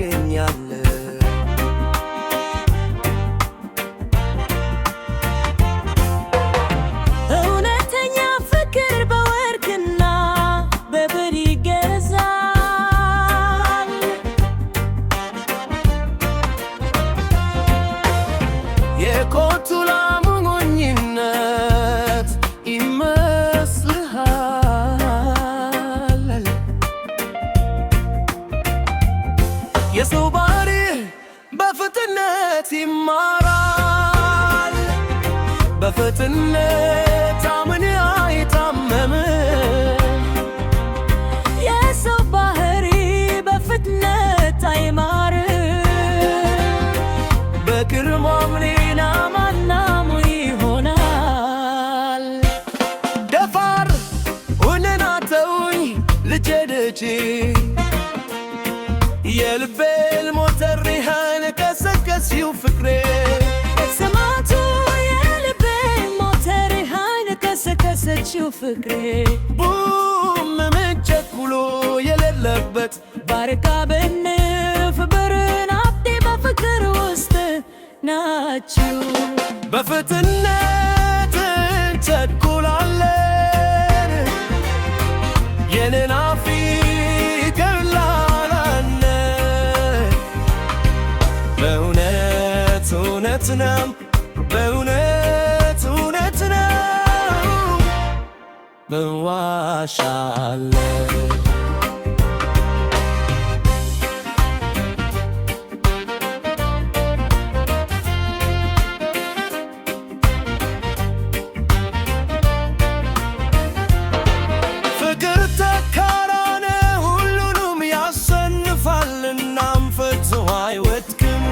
ታገኛለህ። እውነተኛ ፍቅር በወርቅና በብር ይገዛል። የኮቱ ላሞኝነት ይመስልሃል? የሰው ባህሪ በፍጥነት ይማራል። በፍጥነት አምን አይታመም። የሰው ባህሪ በፍጥነት አይማርም። በግርማም ሌላ ማናሙ ይሆናል። ደፋር ሁነና ተውኝ ልጄ ልጄ የልቤን ሞተርህን ቀሰቀስሽው ፍቅሬ። ሰማቱ የልቤን ሞተርህን ቀሰቀሰችው ፍቅሬ። ቡም ምን ቸኩሎ የሌለበት ባርካ ብንፍ ብርን አብዴ በፍቅር ውስጥ ናችሁ። በፍጥነት እንቸኩላለን የኔን ፍቅር ላላለን። በእውነት እውነት ነው፣ በእውነት እውነት ነው እንዋሻለን። ፍቅር ተካራነ ሁሉንም ያሰንፋልና ፈጽሞ አይወድቅም።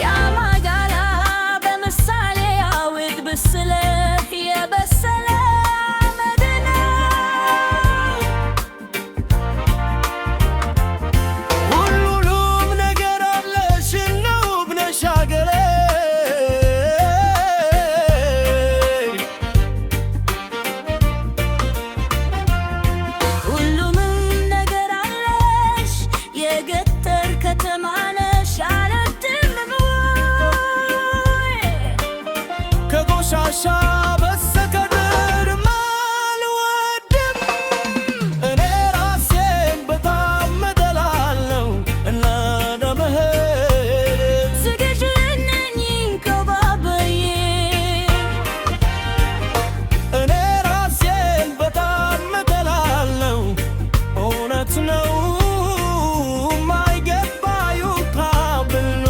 ያማጋላ በምሳሌ ያውድ ብስለት የበሰለ መድን ሁሉንም ነገር አለሽ ነው ብነሽ አገሬ። ሁሉንም ነገር አለሽ የገጠር ከተማ ነሽ አልወድም ወይ? ከቆሻሻ በስተቀር አልወድም። እኔ ራሴን በጣም እጠላለሁ እና ለመሄድ ዝግጁ ነኝ እንከባበዬ። እኔ ራሴን በጣም እጠላለሁ። እውነት ነው ማይገባዩ ካብሉ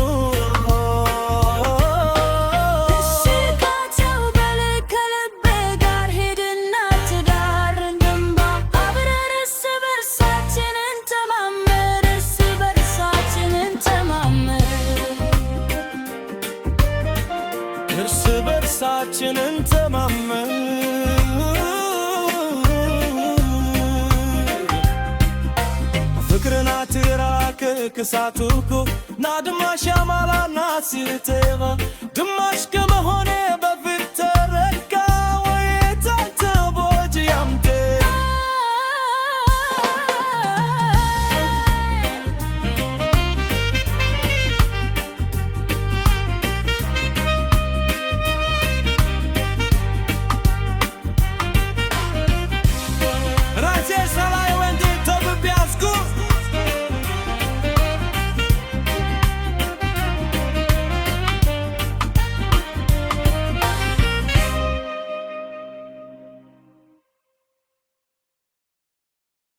እሽካቸው በልክ ከልቤ ጋር ሄድና ትዳር እንገንባ። አብረን እርስ በርሳችን እንተማመን፣ እርስ በርሳችን እንተማመን። እርስ በርሳችን እንተማመን። ፍቅርና ትራክ ክሳቱኩ ናድማሽ ያማላና ሲርቴባ ግማሽ ከመሆኔ